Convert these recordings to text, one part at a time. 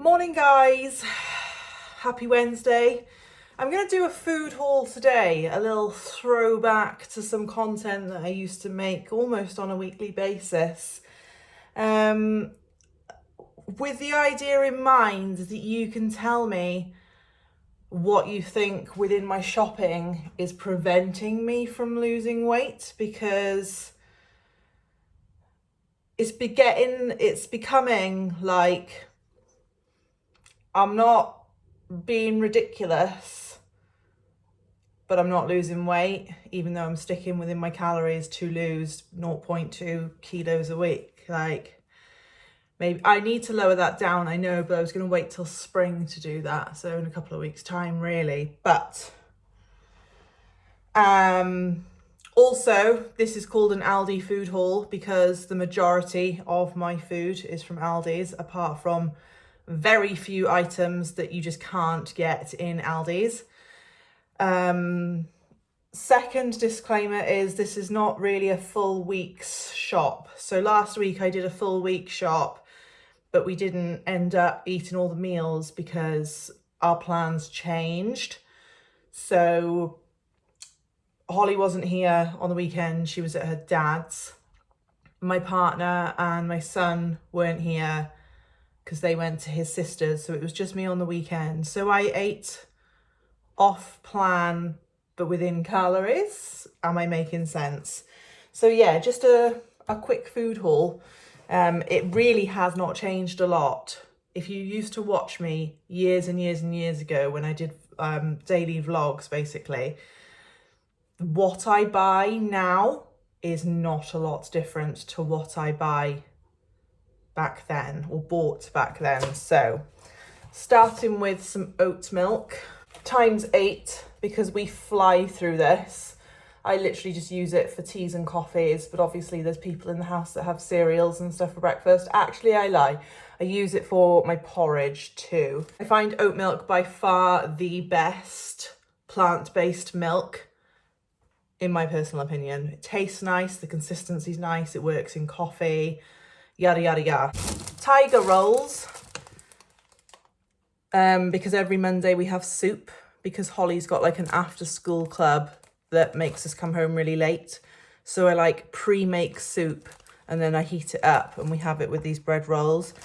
Morning guys, happy Wednesday. I'm going to do a food haul today, a little throwback to some content that I used to make almost on a weekly basis. With the idea in mind that you can tell me what you think within my shopping is preventing me from losing weight, because it's becoming like I'm not being ridiculous, but I'm not losing weight, even though I'm sticking within my calories to lose 0.2 kilos a week. Like, maybe I need to lower that down, I know, but I was going to wait till spring to do that. So in a couple of weeks' time, really. But also, this is called an Aldi food haul because the majority of my food is from Aldi's, apart from very few items that you just can't get in Aldi's. Second disclaimer is this is not really a full week's shop. So last week I did a full week shop, but we didn't end up eating all the meals because our plans changed. So Holly wasn't here on the weekend, she was at her dad's. My partner and my son weren't here because they went to his sister's, so it was just me on the weekend. So I ate off plan, but within calories. Am I making sense? So yeah, just a quick food haul. It really has not changed a lot. If you used to watch me years and years and years ago when I did daily vlogs, basically, what I buy now is not a lot different to what I buy back then, or bought back then. So starting with some oat milk times 8, because we fly through this. I literally just use it for teas and coffees, but obviously there's people in the house that have cereals and stuff for breakfast. Actually, I lie. I use it for my porridge too. I find oat milk by far the best plant-based milk, in my personal opinion. It tastes nice, the consistency's nice, it works in coffee, yada yada yada. Tiger rolls, because every Monday we have soup, because Holly's got like an after school club that makes us come home really late. So I like pre-make soup and then I heat it up and we have it with these bread rolls.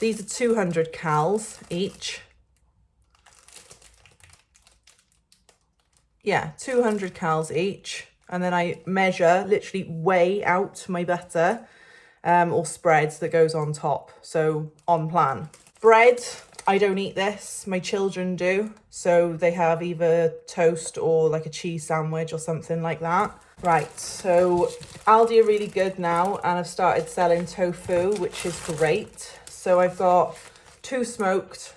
These are 200 cals each. Yeah, 200 cals each. And then I measure, literally weigh out my butter or spreads that goes on top. So on plan. Bread, I don't eat this. My children do. So they have either toast or like a cheese sandwich or something like that. Right, so Aldi are really good now and I've started selling tofu, which is great. So I've got 2 smoked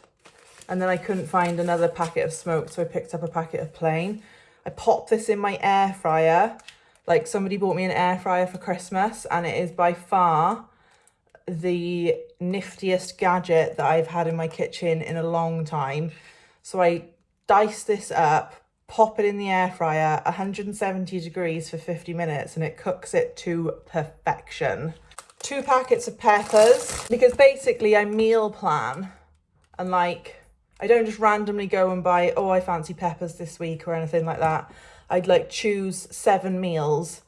and then I couldn't find another packet of smoked, so I picked up a packet of plain. I pop this in my air fryer. Like, somebody bought me an air fryer for Christmas and it is by far the niftiest gadget that I've had in my kitchen in a long time. So I dice this up, pop it in the air fryer, 170 degrees for 50 minutes, and it cooks it to perfection. 2 packets of peppers, because basically I meal plan, and like, I don't just randomly go and buy, oh, I fancy peppers this week or anything like that. I'd like choose 7 meals,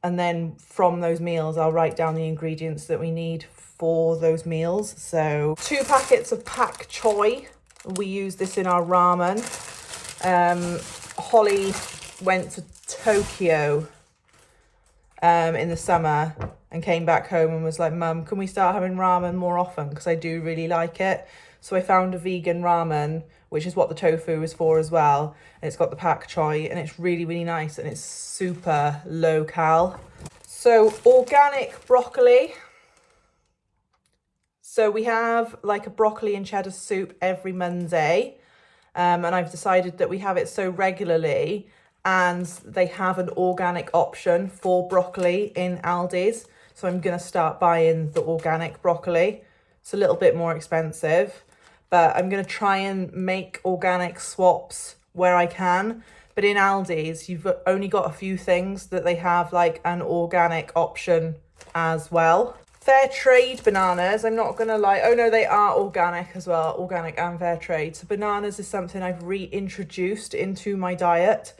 and then from those meals, I'll write down the ingredients that we need for those meals. So 2 packets of pak choy. We use this in our ramen. Holly went to Tokyo in the summer and came back home and was like, Mum, can we start having ramen more often? Because I do really like it. So I found a vegan ramen, which is what the tofu is for as well. And it's got the pak choy and it's really, really nice and it's super low cal. So organic broccoli. So we have like a broccoli and cheddar soup every Monday. And I've decided that we have it so regularly, and they have an organic option for broccoli in Aldi's. So I'm going to start buying the organic broccoli. It's a little bit more expensive, but I'm going to try and make organic swaps where I can. But in Aldi's, you've only got a few things that they have like an organic option as well. Fair trade bananas, I'm not gonna lie. Oh no, they are organic as well, organic and fair trade. So bananas is something I've reintroduced into my diet.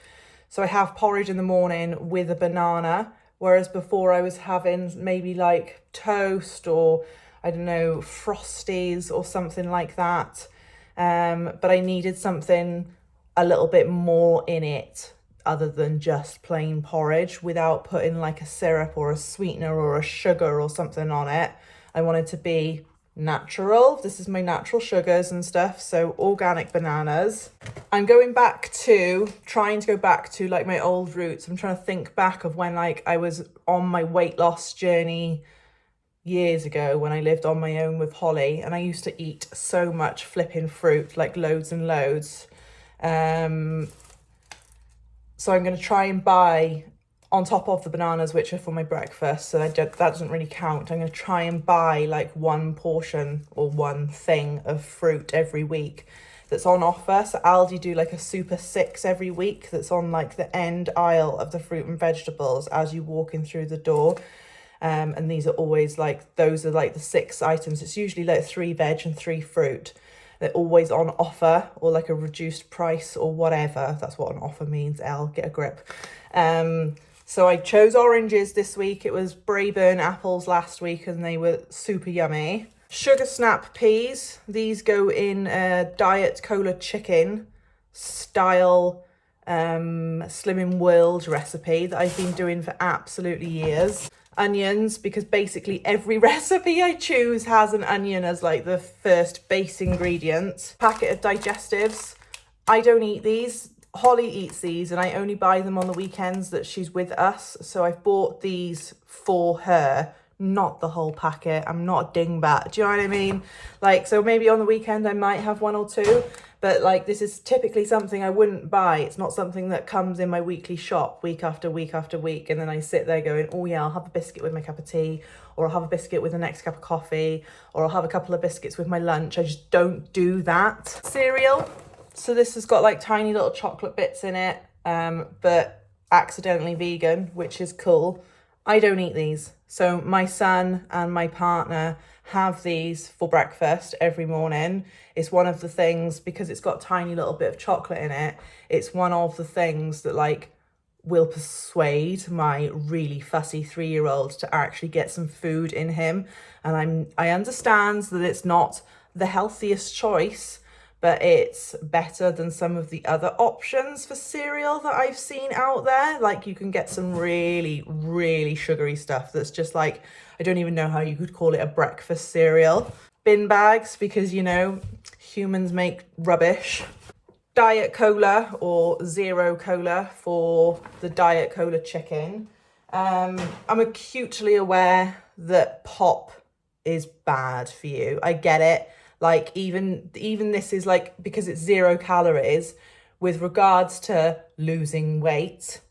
So I have porridge in the morning with a banana, whereas before I was having maybe like toast or, I don't know, Frosties or something like that. But I needed something a little bit more in it other than just plain porridge without putting like a syrup or a sweetener or a sugar or something on it. I wanted to be natural. This is my natural sugars and stuff. So organic bananas. I'm trying to go back to like my old roots. I'm trying to think back of when like I was on my weight loss journey years ago when I lived on my own with Holly, and I used to eat so much flipping fruit, like loads and loads. So I'm going to try and buy, on top of the bananas, which are for my breakfast, so that doesn't really count. I'm going to try and buy like one portion or one thing of fruit every week that's on offer. So Aldi do like a Super 6 every week that's on like the end aisle of the fruit and vegetables as you walk in through the door. And these are always like, those are like the 6 items. It's usually like 3 veg and 3 fruit. They're always on offer or like a reduced price or whatever. That's what an offer means, get a grip. So I chose oranges this week. It was Braeburn apples last week and they were super yummy. Sugar snap peas. These go in a diet cola chicken style Slimming World recipe that I've been doing for absolutely years. Onions, because basically every recipe I choose has an onion as like the first base ingredient. Packet of digestives. I don't eat these. Holly eats these and I only buy them on the weekends that she's with us. So I've bought these for her, not the whole packet. I'm not a dingbat. Do you know what I mean? Like, so maybe on the weekend I might have 1 or 2, but like this is typically something I wouldn't buy. It's not something that comes in my weekly shop week after week after week. And then I sit there going, oh yeah, I'll have a biscuit with my cup of tea, or I'll have a biscuit with the next cup of coffee, or I'll have a couple of biscuits with my lunch. I just don't do that. Cereal. So this has got like tiny little chocolate bits in it, but accidentally vegan, which is cool. I don't eat these. So my son and my partner have these for breakfast every morning. It's one of the things, because it's got tiny little bit of chocolate in it, it's one of the things that like will persuade my really fussy 3-year-old to actually get some food in him. And I understand that it's not the healthiest choice, but it's better than some of the other options for cereal that I've seen out there. Like you can get some really, really sugary stuff that's just like, I don't even know how you could call it a breakfast cereal. Bin bags, because you know, humans make rubbish. Diet Cola or Zero Cola for the Diet Cola chicken. I'm acutely aware that pop is bad for you. I get it. Like even this is like, because it's 0 calories, with regards to losing weight,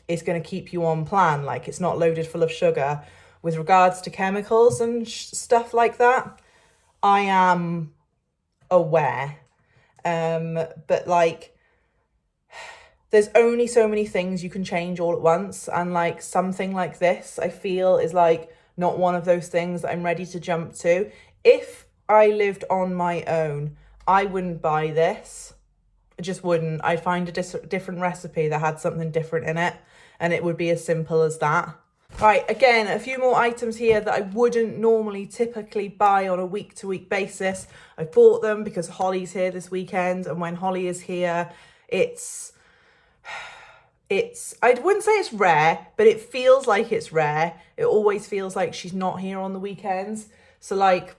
it's going to keep you on plan. Like it's not loaded full of sugar. With regards to chemicals and stuff like that, I am aware. But like, there's only so many things you can change all at once. And like something like this, I feel is like not one of those things that I'm ready to jump to. If I lived on my own, I wouldn't buy this. I just wouldn't. I'd find a different recipe that had something different in it, and it would be as simple as that. Right, again, a few more items here that I wouldn't normally typically buy on a week-to-week basis. I bought them because Holly's here this weekend, and when Holly is here, it's I wouldn't say it's rare, but it feels like it's rare. It always feels like she's not here on the weekends. So like,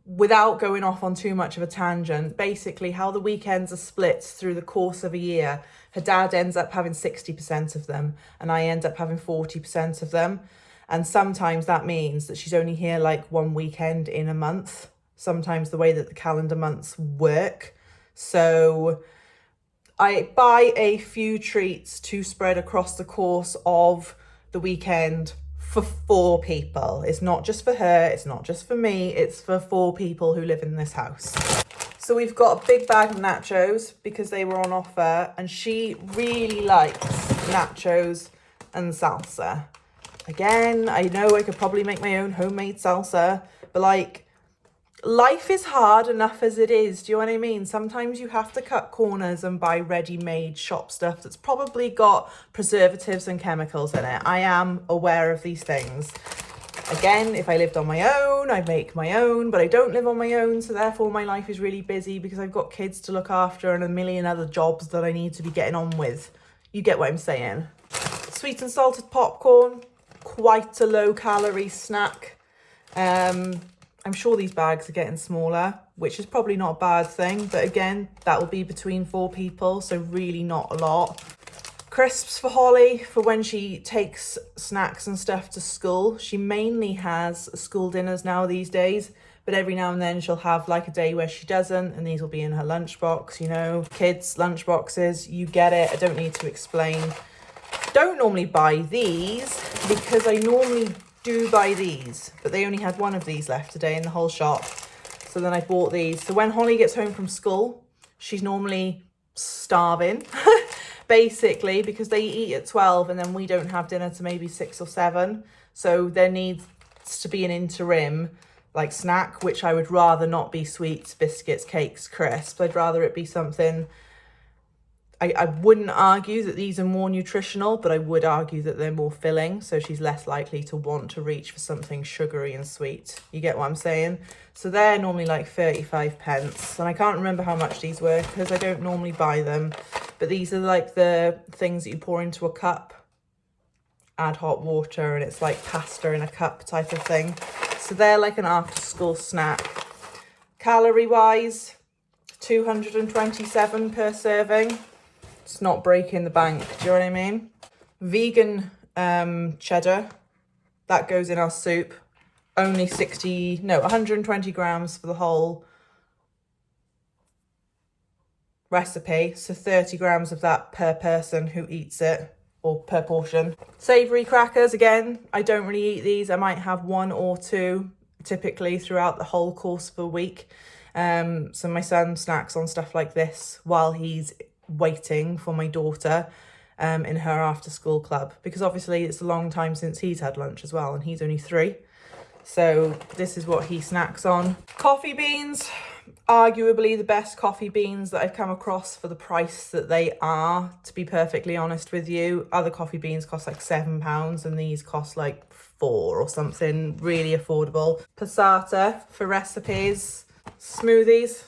without going off on too much of a tangent, basically how the weekends are split through the course of a year, her dad ends up having 60% of them and I end up having 40% of them. And sometimes that means that she's only here like one weekend in a month, sometimes the way that the calendar months work. So I buy a few treats to spread across the course of the weekend for 4 people. It's not just for her, it's not just for me, it's for 4 people who live in this house. So we've got a big bag of nachos because they were on offer, and she really likes nachos and salsa. Again, I know I could probably make my own homemade salsa, but like, life is hard enough as it is. Do you know what I mean? Sometimes you have to cut corners and buy ready-made shop stuff that's probably got preservatives and chemicals in it. I am aware of these things. Again, if I lived on my own, I'd make my own, but I don't live on my own, so therefore my life is really busy because I've got kids to look after and a million other jobs that I need to be getting on with. You get what I'm saying? Sweet and salted popcorn, quite a low-calorie snack. I'm sure these bags are getting smaller, which is probably not a bad thing. But again, that will be between 4 people, so really not a lot. Crisps for Holly for when she takes snacks and stuff to school. She mainly has school dinners now these days, but every now and then she'll have like a day where she doesn't, and these will be in her lunchbox, you know. Kids' lunchboxes, you get it. I don't need to explain. Don't normally buy these because I normally do buy these, but they only had one of these left today in the whole shop, so then I bought these. So when Holly gets home from school, she's normally starving basically, because they eat at 12 and then we don't have dinner to maybe 6 or 7, so there needs to be an interim like snack, which I would rather not be sweets, biscuits, cakes, crisps. I'd rather it be something. I wouldn't argue that these are more nutritional, but I would argue that they're more filling, so she's less likely to want to reach for something sugary and sweet. You get what I'm saying? So they're normally like 35 pence, and I can't remember how much these were because I don't normally buy them, but these are like the things that you pour into a cup, add hot water, and it's like pasta in a cup type of thing. So they're like an after-school snack. Calorie-wise, 227 per serving. It's not breaking the bank, do you know what I mean? Vegan cheddar, that goes in our soup. Only 120 grams for the whole recipe. So 30 grams of that per person who eats it, or per portion. Savoury crackers, again, I don't really eat these. I might have 1 or 2 typically throughout the whole course of a week. So my son snacks on stuff like this while he's waiting for my daughter in her after school club, because obviously it's a long time since he's had lunch as well, and he's only 3, so this is what he snacks on. Coffee beans, arguably the best coffee beans that I've come across for the price that they are, to be perfectly honest with you. Other coffee beans cost like £7 and these cost like 4 or something, really affordable. Passata for recipes. Smoothies,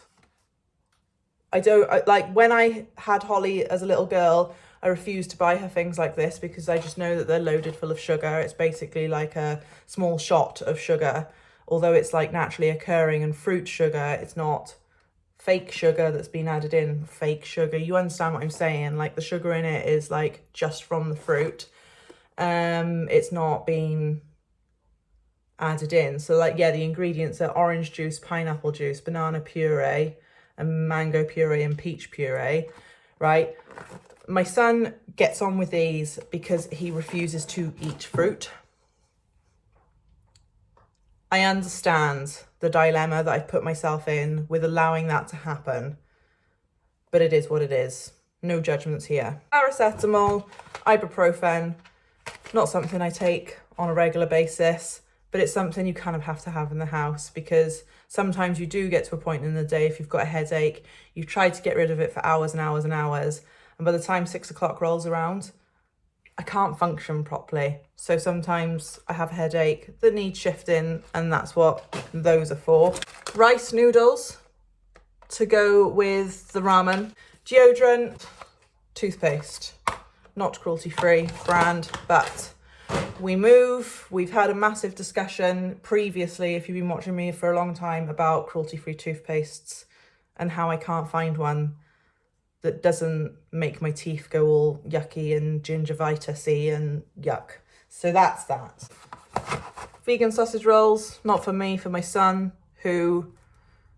like when I had Holly as a little girl, I refused to buy her things like this because I just know that they're loaded full of sugar. It's basically like a small shot of sugar, although it's like naturally occurring and fruit sugar. It's not fake sugar that's been added in. Fake sugar, you understand what I'm saying? Like the sugar in it is like just from the fruit. It's not been added in. So like, yeah, the ingredients are orange juice, pineapple juice, banana puree, and mango puree and peach puree, right? My son gets on with these because he refuses to eat fruit. I understand the dilemma that I've put myself in with allowing that to happen, but it is what it is. No judgments here. Paracetamol, ibuprofen, not something I take on a regular basis, but it's something you kind of have to have in the house, because sometimes you do get to a point in the day, if you've got a headache, you've tried to get rid of it for hours and hours and hours, and by the time 6 o'clock rolls around, I can't function properly. So sometimes I have a headache that needs shifting, and that's what those are for. Rice noodles to go with the ramen. Deodorant, toothpaste, not cruelty-free brand, but we've had a massive discussion previously, if you've been watching me for a long time, about cruelty-free toothpastes and how I can't find one that doesn't make my teeth go all yucky and gingivitis-y and yuck. So that's that. Vegan sausage rolls, not for me, for my son, who,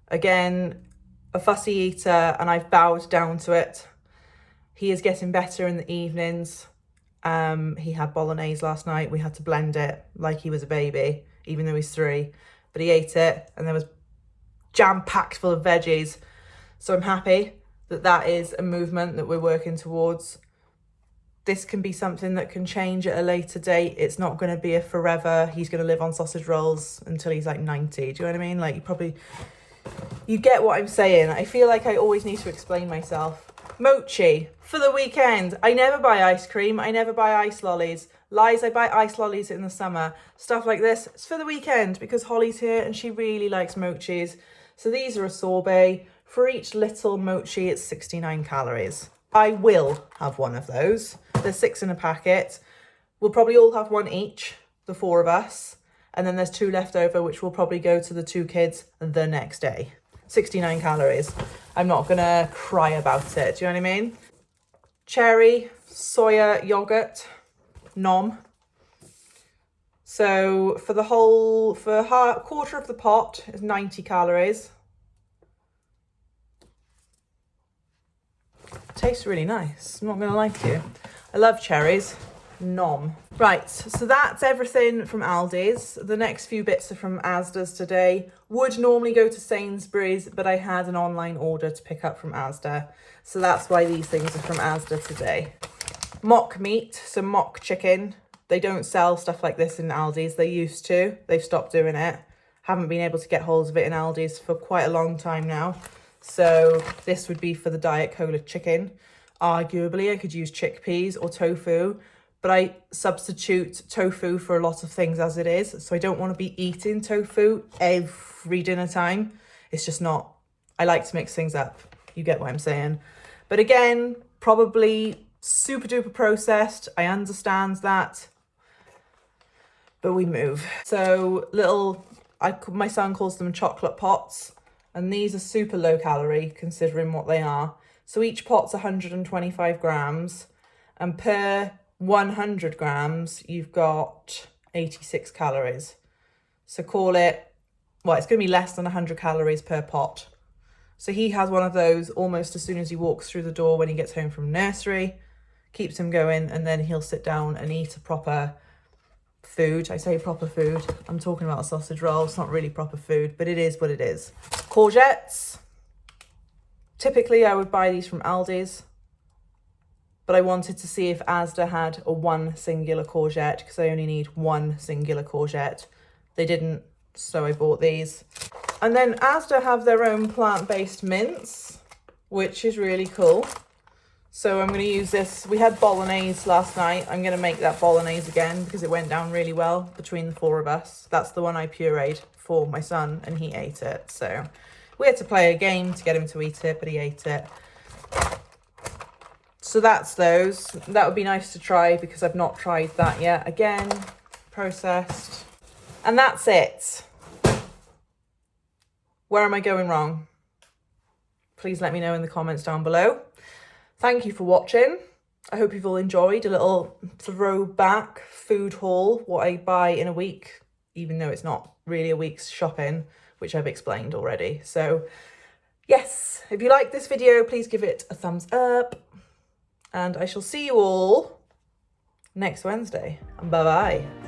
again, a fussy eater, and I've bowed down to it. He is getting better in the evenings. He had bolognese last night. We had to blend it like he was a baby, even though he's 3. But he ate it, and there was jam-packed full of veggies. So I'm happy that that is a movement that we're working towards. this can be something that can change at a later date. It's not going to be a forever, he's going to live on sausage rolls until he's like 90. Do you know what I mean? Like, you get what I'm saying. I feel like I always need to explain myself. Mochi for the weekend. I never buy ice cream. I never buy ice lollies. Lies, I buy ice lollies in the summer. Stuff like this, it's for the weekend because Holly's here and she really likes mochis. So these are a sorbet. For each little mochi, it's 69 calories. I will have one of those. There's 6 in a packet. We'll probably all have one each, the 4 of us. And then there's 2 left over, which will probably go to the 2 kids the next day. 69 calories. I'm not gonna cry about it. Do you know what I mean? Cherry, soya yogurt, nom. So for a quarter of the pot is 90 calories. Tastes really nice. I'm not gonna lie to you. I love cherries. Nom. Right, so that's everything from Aldi's. The next few bits are from Asda's today. Would normally go to Sainsbury's, but I had an online order to pick up from Asda. So that's why these things are from Asda today. Mock meat, so mock chicken. They don't sell stuff like this in Aldi's. They used to. They've stopped doing it. Haven't been able to get hold of it in Aldi's for quite a long time now. So this would be for the Diet Cola chicken. Arguably, I could use chickpeas or tofu, but I substitute tofu for a lot of things as it is. So I don't want to be eating tofu every dinner time. It's just not, I like to mix things up. You get what I'm saying. But again, probably super duper processed. I understand that, but we move. So my son calls them chocolate pots. And these are super low calorie considering what they are. So each pot's 125 grams. And per 100 grams, you've got 86 calories. So call it, well, it's going to be less than 100 calories per pot. So he has one of those almost as soon as he walks through the door when he gets home from nursery. Keeps him going, and then he'll sit down and eat a proper food. I say proper food. I'm talking about a sausage roll. It's not really proper food, but it is what it is. Courgettes. Typically, I would buy these from Aldi's, but I wanted to see if Asda had a 1 singular courgette because I only need 1 singular courgette. They didn't, so I bought these. And then Asda have their own plant-based mince, which is really cool. So I'm going to use this. We had bolognese last night. I'm going to make that bolognese again because it went down really well between the 4 of us. That's the one I pureed for my son and he ate it. So we had to play a game to get him to eat it, but he ate it. So that's those. That would be nice to try because I've not tried that yet. Again, processed. And that's it. Where am I going wrong? Please let me know in the comments down below. Thank you for watching. I hope you've all enjoyed a little throwback food haul, what I buy in a week, even though it's not really a week's shopping, which I've explained already. So yes, if you like this video, please give it a thumbs up and I shall see you all next Wednesday. Bye-bye.